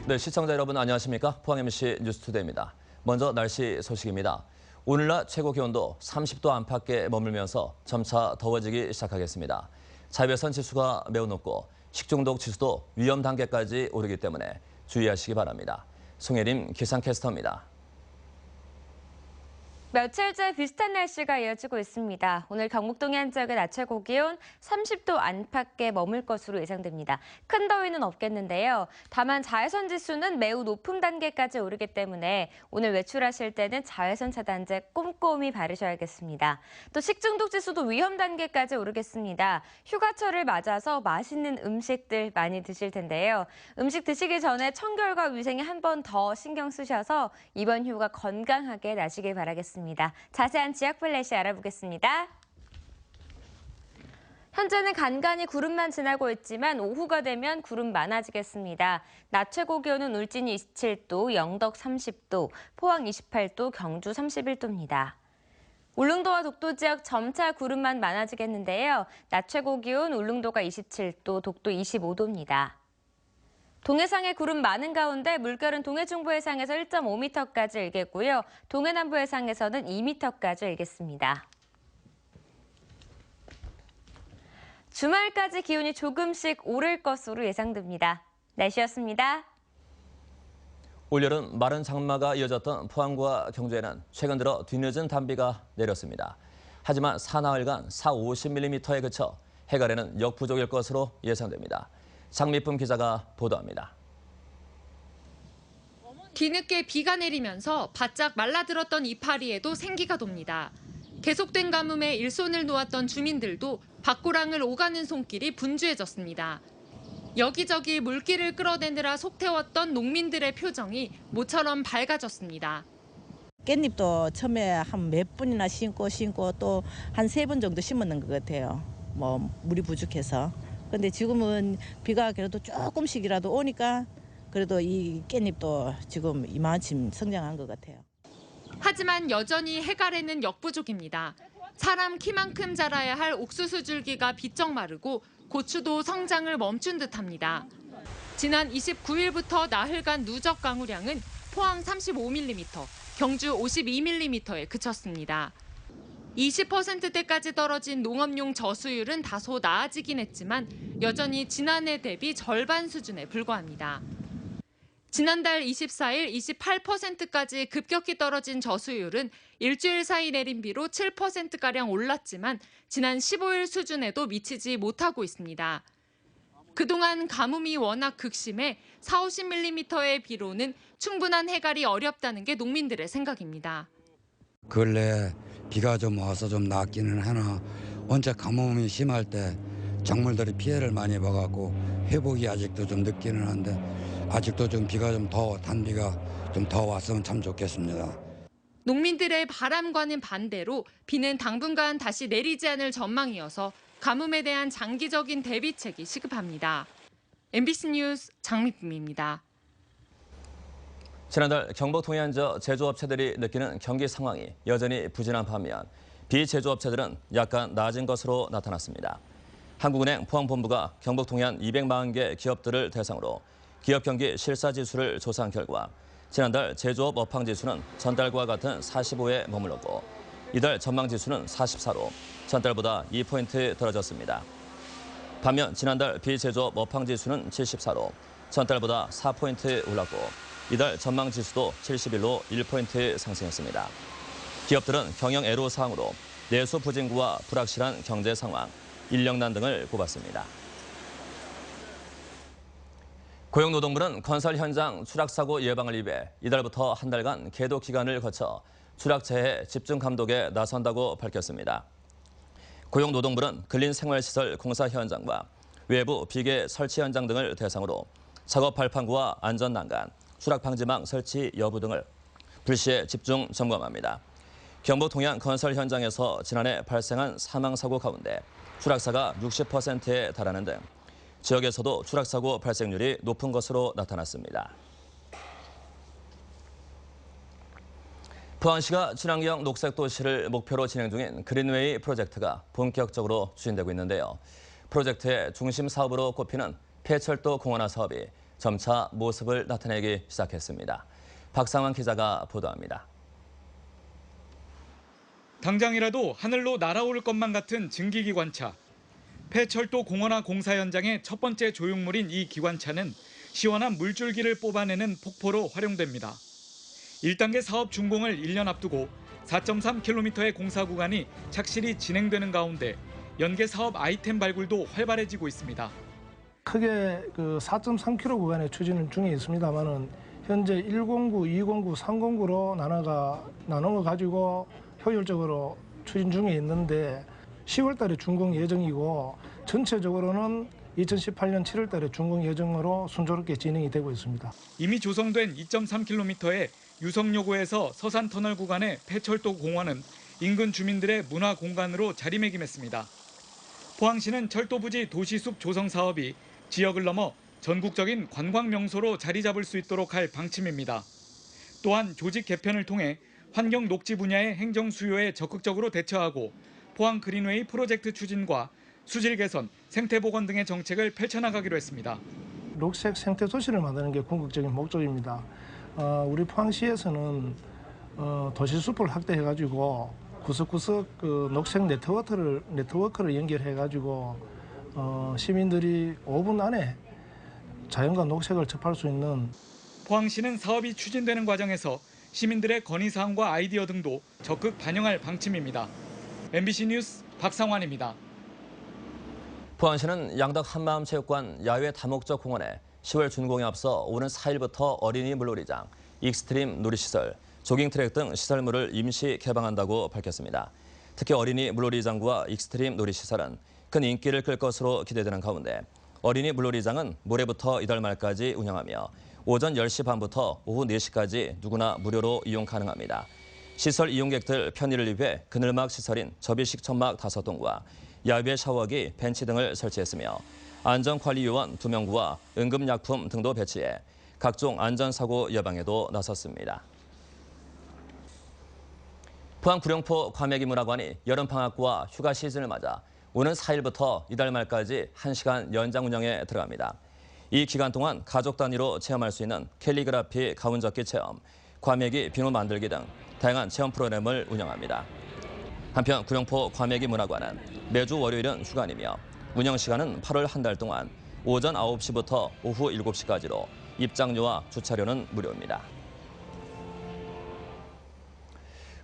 네, 시청자 여러분 안녕하십니까? 포항 MC 뉴스투데이입니다. 먼저 날씨 소식입니다. 오늘 낮 최고 기온도 30도 안팎에 머물면서 점차 더워지기 시작하겠습니다. 자외선 지수가 매우 높고 식중독 지수도 위험 단계까지 오르기 때문에 주의하시기 바랍니다. 송혜림 기상캐스터입니다. 며칠째 비슷한 날씨가 이어지고 있습니다. 오늘 경북 동해안 지역의 낮 최고 기온 30도 안팎에 머물 것으로 예상됩니다. 큰 더위는 없겠는데요. 다만 자외선 지수는 매우 높은 단계까지 오르기 때문에 오늘 외출하실 때는 자외선 차단제 꼼꼼히 바르셔야겠습니다. 또 식중독 지수도 위험 단계까지 오르겠습니다. 휴가철을 맞아서 맛있는 음식들 많이 드실 텐데요. 음식 드시기 전에 청결과 위생에 한 번 더 신경 쓰셔서 이번 휴가 건강하게 나시길 바라겠습니다. 자세한 지역 플래시 알아보겠습니다. 현재는 간간히 구름만 지나고 있지만 오후가 되면 구름 많아지겠습니다. 낮 최고 기온은 울진이 27도, 영덕 30도, 포항 28도, 경주 31도입니다. 울릉도와 독도 지역 점차 구름만 많아지겠는데요. 낮 최고 기온 울릉도가 27도, 독도 25도입니다. 동해상에 구름 많은 가운데 물결은 동해중부 해상에서 1.5m까지 일겠고요. 동해남부 해상에서는 2m까지 일겠습니다. 주말까지 기온이 조금씩 오를 것으로 예상됩니다. 날씨였습니다. 올여름 마른 장마가 이어졌던 포항과 경주에는 최근 들어 뒤늦은 단비가 내렸습니다. 하지만 사나흘간 40~50mm에 그쳐 해갈에는 역부족일 것으로 예상됩니다. 장미쁨 기자가 보도합니다. 뒤늦게 비가 내리면서 바짝 말라들었던 이파리에도 생기가 돕니다. 계속된 가뭄에 일손을 놓았던 주민들도 밭고랑을 오가는 손길이 분주해졌습니다. 여기저기 물기를 끌어내느라 속 태웠던 농민들의 표정이 모처럼 밝아졌습니다. 깻잎도 처음에 한 몇 분이나 심고 또 한 3번 정도 심었는 것 같아요. 물이 부족해서. 근데 지금은 비가 그래도 조금씩이라도 오니까 그래도 이 깻잎도 지금 이만큼 성장한 것 같아요. 하지만 여전히 해갈에는 역부족입니다. 사람 키만큼 자라야 할 옥수수 줄기가 비쩍 마르고 고추도 성장을 멈춘 듯합니다. 지난 29일부터 나흘간 누적 강우량은 포항 35mm, 경주 52mm에 그쳤습니다. 20%대까지 떨어진 농업용 저수율은 다소 나아지긴 했지만 여전히 지난해 대비 절반 수준에 불과합니다. 지난달 24일 28%까지 급격히 떨어진 저수율은 일주일 사이 내린 비로 7%가량 올랐지만 지난 15일 수준에도 미치지 못하고 있습니다. 그동안 가뭄이 워낙 극심해 40~50mm의 비로는 충분한 해갈이 어렵다는 게 농민들의 생각입니다. 근래 비가 좀 와서 좀 낫기는 하나 원체 가뭄이 심할 때 작물들이 피해를 많이 봐갖고 회복이 아직도 좀 늦기는 한데 아직도 좀 비가 좀 더 단비가 좀 더 왔으면 참 좋겠습니다. 농민들의 바람과는 반대로 비는 당분간 다시 내리지 않을 전망이어서 가뭄에 대한 장기적인 대비책이 시급합니다. MBC 뉴스 장미쁨입니다. 지난달 경북 동해안 지역 제조업체들이 느끼는 경기 상황이 여전히 부진한 반면 비제조업체들은 약간 나아진 것으로 나타났습니다. 한국은행 포항본부가 경북 동해안 240개 기업들을 대상으로 기업 경기 실사지수를 조사한 결과 지난달 제조업 업황지수는 전달과 같은 45에 머물렀고 이달 전망지수는 44로 전달보다 2포인트 떨어졌습니다. 반면 지난달 비제조업 업황지수는 74로 전달보다 4포인트 올랐고 이달 전망지수도 71로 1포인트 상승했습니다. 기업들은 경영 애로사항으로 내수 부진구와 불확실한 경제 상황, 인력난 등을 꼽았습니다. 고용노동부는 건설 현장 추락사고 예방을 위해 이달부터 한 달간 계도 기간을 거쳐 추락재해 집중 감독에 나선다고 밝혔습니다. 고용노동부는 근린생활시설 공사 현장과 외부 비계 설치 현장 등을 대상으로 작업 발판구와 안전 난간, 추락 방지망 설치 여부 등을 불시에 집중 점검합니다. 경북 동해안 건설 현장에서 지난해 발생한 사망사고 가운데 추락사가 60%에 달하는 등 지역에서도 추락사고 발생률이 높은 것으로 나타났습니다. 포항시가 친환경 녹색도시를 목표로 진행 중인 그린웨이 프로젝트가 본격적으로 추진되고 있는데요. 프로젝트의 중심 사업으로 꼽히는 폐철도 공원화 사업이 점차 모습을 나타내기 시작했습니다. 박상환 기자가 보도합니다. 당장이라도 하늘로 날아오를 것만 같은 증기기관차. 폐철도 공원화 공사 현장의 첫 번째 조형물인 이 기관차는 시원한 물줄기를 뽑아내는 폭포로 활용됩니다. 1단계 사업 준공을 1년 앞두고 4.3km의 공사 구간이 착실히 진행되는 가운데 연계 사업 아이템 발굴도 활발해지고 있습니다. 크게 4.3km 구간에 추진 중에 있습니다만은 현재 109, 209, 309로 나눠 가지고 효율적으로 추진 중에 있는데 10월 달에 준공 예정이고 전체적으로는 2018년 7월 달에 준공 예정으로 순조롭게 진행이 되고 있습니다. 이미 조성된 2.3km의 유성요구에서 서산터널 구간의 폐철도 공원은 인근 주민들의 문화 공간으로 자리매김했습니다. 포항시는 철도부지 도시숲 조성 사업이 지역을 넘어 전국적인 관광 명소로 자리 잡을 수 있도록 할 방침입니다. 또한 조직 개편을 통해 환경 녹지 분야의 행정 수요에 적극적으로 대처하고 포항 그린웨이 프로젝트 추진과 수질 개선, 생태 보건 등의 정책을 펼쳐나가기로 했습니다. 녹색 생태 도시를 만드는 게 궁극적인 목적입니다. 우리 포항시에서는 도시숲을 확대해가지고 구석구석 녹색 네트워크를 연결해가지고 시민들이 5분 안에 자연과 녹색을 접할 수 있는. 포항시는 사업이 추진되는 과정에서 시민들의 건의사항과 아이디어 등도 적극 반영할 방침입니다. MBC 뉴스 박상환입니다. 포항시는 양덕 한마음체육관 야외 다목적 공원에 10월 준공에 앞서 오는 4일부터 어린이 물놀이장, 익스트림 놀이시설, 조깅트랙 등 시설물을 임시 개방한다고 밝혔습니다. 특히 어린이 물놀이장과 익스트림 놀이시설은 큰 인기를 끌 것으로 기대되는 가운데 어린이 물놀이장은 모레부터 이달 말까지 운영하며 오전 10시 반부터 오후 4시까지 누구나 무료로 이용 가능합니다. 시설 이용객들 편의를 위해 그늘막 시설인 접이식 천막 5동과 야외 샤워기, 벤치 등을 설치했으며 안전관리요원 2명과 응급약품 등도 배치해 각종 안전사고 예방에도 나섰습니다. 포항 구룡포 과메기 문화관이 여름방학과 휴가 시즌을 맞아 오는 4일부터 이달 말까지 1시간 연장 운영에 들어갑니다. 이 기간 동안 가족 단위로 체험할 수 있는 캘리그라피 가운접기 체험, 과메기 비누 만들기 등 다양한 체험 프로그램을 운영합니다. 한편 구룡포 과메기 문화관은 매주 월요일은 휴관이며 운영 시간은 8월 한 달 동안 오전 9시부터 오후 7시까지로 입장료와 주차료는 무료입니다.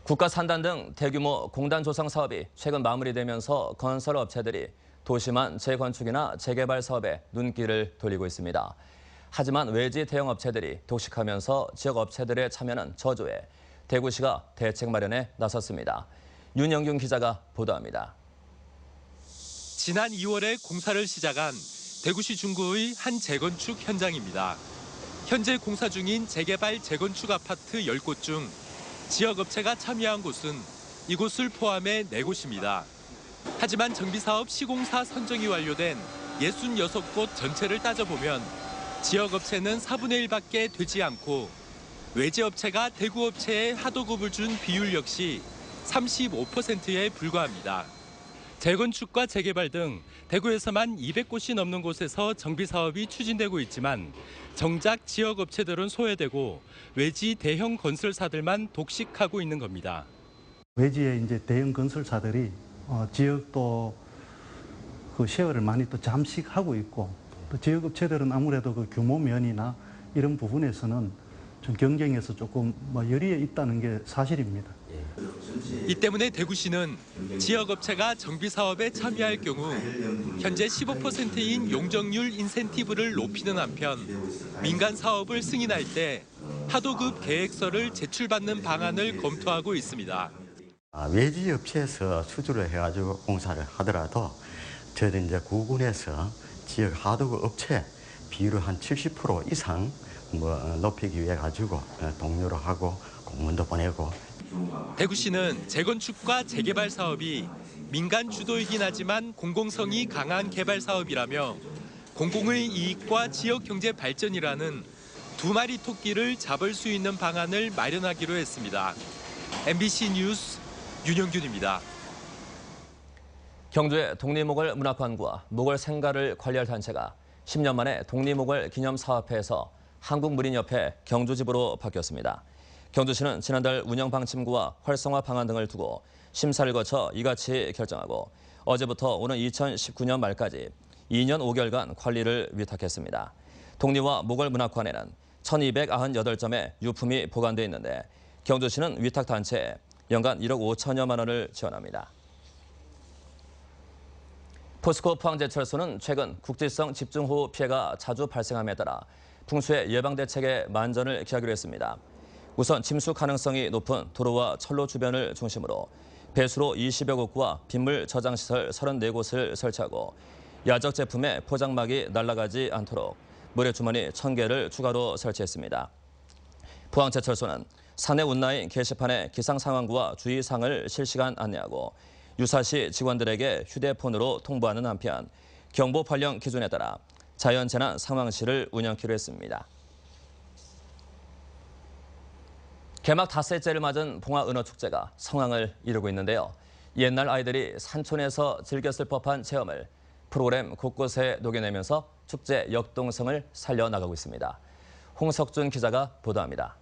국가 산단 등 대규모 공단 조성 사업이 최근 마무리되면서 건설 업체들이 도시만 재건축이나 재개발 사업에 눈길을 돌리고 있습니다. 하지만 외지 대형 업체들이 독식하면서 지역 업체들의 참여는 저조해 대구시가 대책 마련에 나섰습니다. 윤영균 기자가 보도합니다. 지난 2월에 공사를 시작한 대구시 중구의 한 재건축 현장입니다. 현재 공사 중인 재개발 재건축 아파트 10곳 중 지역 업체가 참여한 곳은 이곳을 포함해 4곳입니다. 하지만 정비사업 시공사 선정이 완료된 66곳 전체를 따져보면 지역 업체는 4분의 1밖에 되지 않고 외지 업체가 대구 업체에 하도급을 준 비율 역시 35%에 불과합니다. 재건축과 재개발 등 대구에서만 200곳이 넘는 곳에서 정비 사업이 추진되고 있지만 정작 지역 업체들은 소외되고 외지 대형 건설사들만 독식하고 있는 겁니다. 외지의 이제 대형 건설사들이 지역도 그 쉐어를 많이 또 잠식하고 있고 또 지역 업체들은 아무래도 그 규모 면이나 이런 부분에서는 좀 경쟁에서 조금 열의에 있다는 게 사실입니다. 이 때문에 대구시는 지역 업체가 정비 사업에 참여할 경우 현재 15%인 용적률 인센티브를 높이는 한편 민간 사업을 승인할 때 하도급 계획서를 제출받는 방안을 검토하고 있습니다. 외지 업체에서 수주를 해가지고 공사를 하더라도 저희들 이제 구군에서 지역 하도급 업체 비율을 한 70% 이상 높이기 위해 가지고 동료로 하고 공문도 보내고. 대구시는 재건축과 재개발 사업이 민간 주도이긴 하지만 공공성이 강한 개발 사업이라며 공공의 이익과 지역 경제 발전이라는 두 마리 토끼를 잡을 수 있는 방안을 마련하기로 했습니다. MBC 뉴스 윤영균입니다. 경주의 독립목을 문화관과 목을 생가를 관리할 단체가 10년 만에 독립목월 기념사업회에서 한국무린협회 경주지부로 바뀌었습니다. 경주시는 지난달 운영 방침과 활성화 방안 등을 두고 심사를 거쳐 이같이 결정하고 어제부터 오는 2019년 말까지 2년 5개월간 관리를 위탁했습니다. 독립화 목월문학관에는 1,298점의 유품이 보관돼 있는데 경주시는 위탁단체에 연간 1억 5천여만 원을 지원합니다. 포스코 포항제철소는 최근 국지성 집중호우 피해가 자주 발생함에 따라 풍수의 예방대책에 만전을 기하기로 했습니다. 우선 침수 가능성이 높은 도로와 철로 주변을 중심으로 배수로 20여 곳과 빗물 저장시설 34곳을 설치하고 야적 제품의 포장막이 날아가지 않도록 모래주머니 1,000개를 추가로 설치했습니다. 포항제철소는 사내 온라인 게시판에 기상 상황과 주의사항을 실시간 안내하고 유사시 직원들에게 휴대폰으로 통보하는 한편 경보 발령 기준에 따라 자연재난 상황실을 운영키로 했습니다. 개막 닷새째를 맞은 봉화은어축제가 성황을 이루고 있는데요. 옛날 아이들이 산촌에서 즐겼을 법한 체험을 프로그램 곳곳에 녹여내면서 축제 역동성을 살려나가고 있습니다. 홍석준 기자가 보도합니다.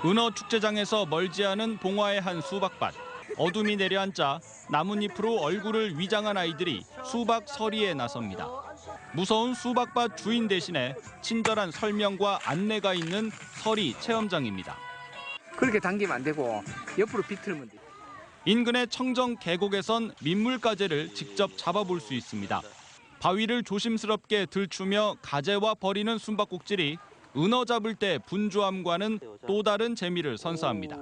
은어축제장에서 멀지 않은 봉화의 한 수박밭. 어둠이 내려앉자 나뭇잎으로 얼굴을 위장한 아이들이 수박 서리에 나섭니다. 무서운 수박밭 주인 대신에 친절한 설명과 안내가 있는 서리 체험장입니다. 그렇게 당기면 안 되고 옆으로 비틀면 돼. 인근의 청정 계곡에선 민물가재를 직접 잡아볼 수 있습니다. 바위를 조심스럽게 들추며 가재와 버리는 숨바꼭질이 은어 잡을 때 분주함과는 또 다른 재미를 선사합니다.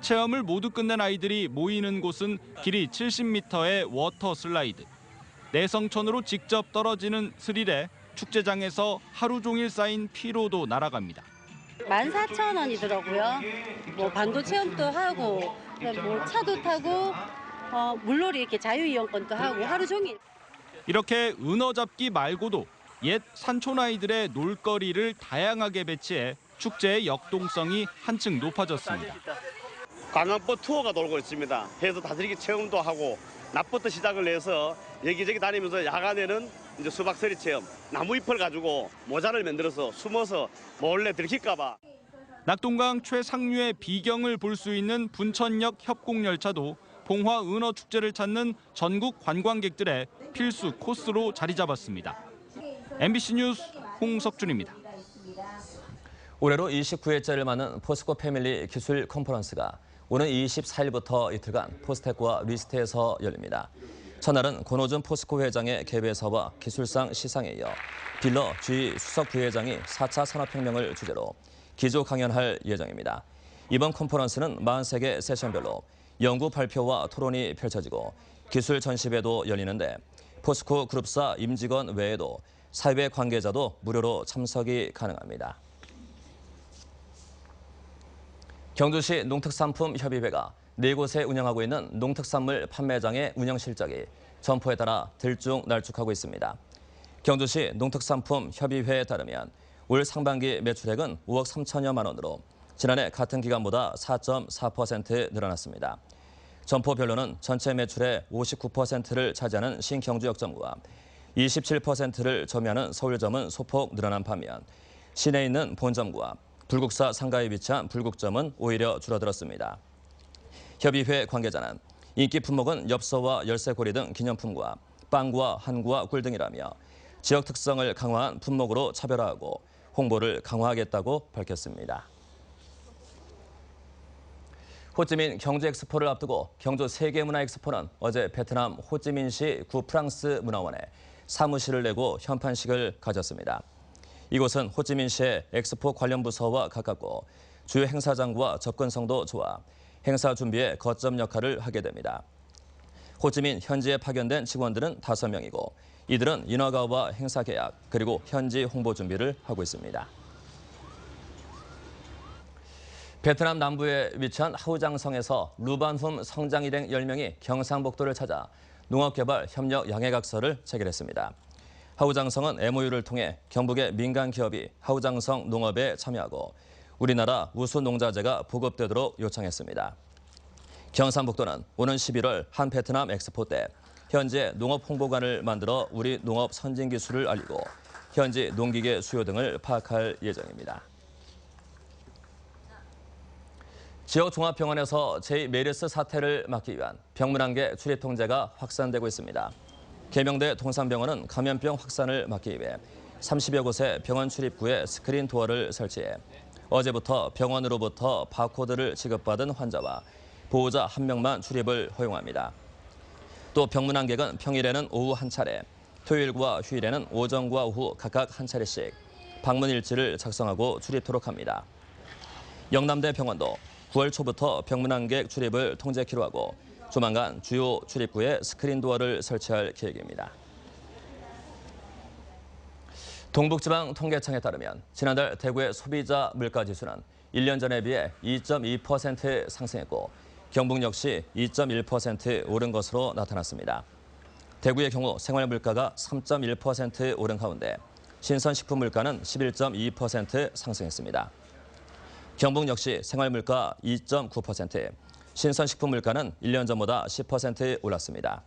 체험을 모두 끝낸 아이들이 모이는 곳은 길이 70m의 워터 슬라이드. 내성천으로 직접 떨어지는 스릴에 축제장에서 하루 종일 쌓인 피로도 날아갑니다. 14,000원이더라고요. 뭐 반도 체험도 하고, 뭐 차도 타고, 물놀이 이렇게 자유이용권도 하고 하루 종일. 이렇게 은어 잡기 말고도 옛 산촌 아이들의 놀거리를 다양하게 배치해 축제의 역동성이 한층 높아졌습니다. 관광버스 투어가 돌고 있습니다. 해서 다스리기 체험도 하고 낮부터 시작을 해서 여기저기 다니면서 야간에는 이제 수박서리 체험, 나무잎을 가지고 모자를 만들어서 숨어서 몰래 들킬까 봐. 낙동강 최상류의 비경을 볼 수 있는 분천역 협곡열차도 봉화 은어축제를 찾는 전국 관광객들의 필수 코스로 자리 잡았습니다. MBC 뉴스 홍석준입니다. 올해로 29회째를 맞는 포스코 패밀리 기술 컨퍼런스가 오는 24일부터 이틀간 포스텍과 리스트에서 열립니다. 첫날은 권호준 포스코 회장의 개배사와 기술상 시상에 이어 빌러 G 수석 부회장이 4차 산업혁명을 주제로 기조 강연할 예정입니다. 이번 컨퍼런스는 43개 세션별로 연구 발표와 토론이 펼쳐지고 기술 전시회도 열리는데 포스코 그룹사 임직원 외에도 사회 관계자도 무료로 참석이 가능합니다. 경주시 농특산품협의회가 4곳에 운영하고 있는 농특산물 판매장의 운영 실적이 점포에 따라 들쭉날쭉하고 있습니다. 경주시 농특산품협의회에 따르면 올 상반기 매출액은 5억 3천여만 원으로 지난해 같은 기간보다 4.4% 늘어났습니다. 점포별로는 전체 매출의 59%를 차지하는 신경주역점과 27%를 점유하는 서울점은 소폭 늘어난 반면 시내에 있는 본점과 불국사 상가에 위치한 불국점은 오히려 줄어들었습니다. 협의회 관계자는 인기 품목은 엽서와 열쇠고리 등 기념품과 빵과 한구와 꿀 등이라며 지역 특성을 강화한 품목으로 차별화하고 홍보를 강화하겠다고 밝혔습니다. 호찌민 경주엑스포를 앞두고 경주 세계문화엑스포는 어제 베트남 호찌민시 구 프랑스 문화원에 사무실을 내고 현판식을 가졌습니다. 이곳은 호찌민시의 엑스포 관련 부서와 가깝고 주요 행사장과 접근성도 좋아 행사 준비에 거점 역할을 하게 됩니다. 호찌민 현지에 파견된 직원들은 5명이고 이들은 인허가와 행사 계약 그리고 현지 홍보 준비를 하고 있습니다. 베트남 남부에 위치한 하우장성에서 루반훔 성장 일행 10명이 경상북도를 찾아 농업개발 협력 양해각서를 체결했습니다. 하우장성은 MOU를 통해 경북의 민간 기업이 하우장성 농업에 참여하고 우리나라 우수 농자재가 보급되도록 요청했습니다. 경상북도는 오는 11월 한 베트남 엑스포 때 현재 농업홍보관을 만들어 우리 농업 선진 기술을 알리고 현지 농기계 수요 등을 파악할 예정입니다. 지역 종합병원에서 제2메르스 사태를 막기 위한 병문안개 출입 통제가 확산되고 있습니다. 계명대 동산병원은 감염병 확산을 막기 위해 30여 곳의 병원 출입구에 스크린 도어를 설치해 어제부터 병원으로부터 바코드를 지급받은 환자와 보호자 1명만 출입을 허용합니다. 또 병문안객은 평일에는 오후 한 차례, 토요일과 휴일에는 오전과 오후 각각 한 차례씩 방문 일지를 작성하고 출입토록 합니다. 영남대 병원도 9월 초부터 병문안객 출입을 통제키로 하고 조만간 주요 출입구에 스크린 도어를 설치할 계획입니다. 동북지방 통계청에 따르면 지난달 대구의 소비자 물가지수는 1년 전에 비해 2.2% 상승했고 경북 역시 2.1% 오른 것으로 나타났습니다. 대구의 경우 생활물가가 3.1% 오른 가운데 신선식품 물가는 11.2% 상승했습니다. 경북 역시 생활물가 2.9%, 신선식품 물가는 1년 전보다 10% 올랐습니다.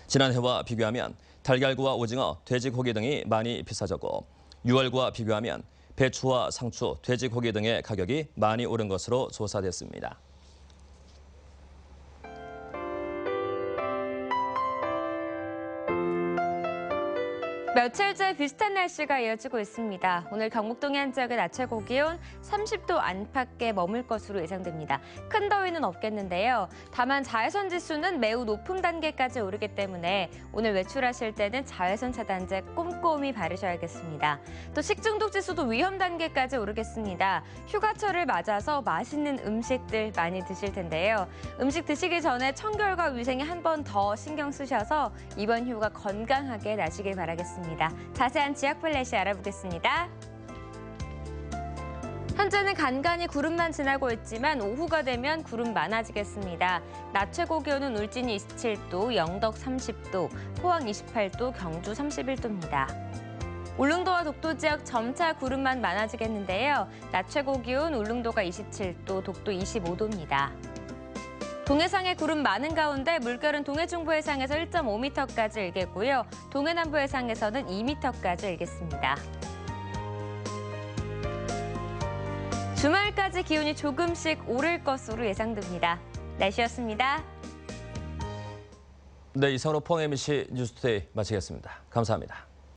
지난해와 비교하면 달걀과 오징어, 돼지고기 등이 많이 비싸졌고 6월과 비교하면 배추와 상추, 돼지고기 등의 가격이 많이 오른 것으로 조사됐습니다. 며칠째 비슷한 날씨가 이어지고 있습니다. 오늘 경북 동해안 지역의 낮 최고 기온 30도 안팎에 머물 것으로 예상됩니다. 큰 더위는 없겠는데요. 다만 자외선 지수는 매우 높은 단계까지 오르기 때문에 오늘 외출하실 때는 자외선 차단제 꼼꼼히 바르셔야겠습니다. 또 식중독 지수도 위험 단계까지 오르겠습니다. 휴가철을 맞아서 맛있는 음식들 많이 드실 텐데요. 음식 드시기 전에 청결과 위생에 한 번 더 신경 쓰셔서 이번 휴가 건강하게 나시길 바라겠습니다. 자세한 지역 플래시 알아보겠습니다. 현재는 간간히 구름만 지나고 있지만 오후가 되면 구름 많아지겠습니다. 낮 최고 기온은 울진이 27도, 영덕 30도, 포항 28도, 경주 31도입니다. 울릉도와 독도 지역 점차 구름만 많아지겠는데요. 낮 최고 기온 울릉도가 27도, 독도 25도입니다. 동해상에 구름 많은 가운데 물결은 동해중부 해상에서 1.5m까지 일겠고요. 동해남부 해상에서는 2m까지 일겠습니다. 주말까지 기온이 조금씩 오를 것으로 예상됩니다. 날씨였습니다. 네, 이상으로 포항 MBC 뉴스투데이 마치겠습니다. 감사합니다.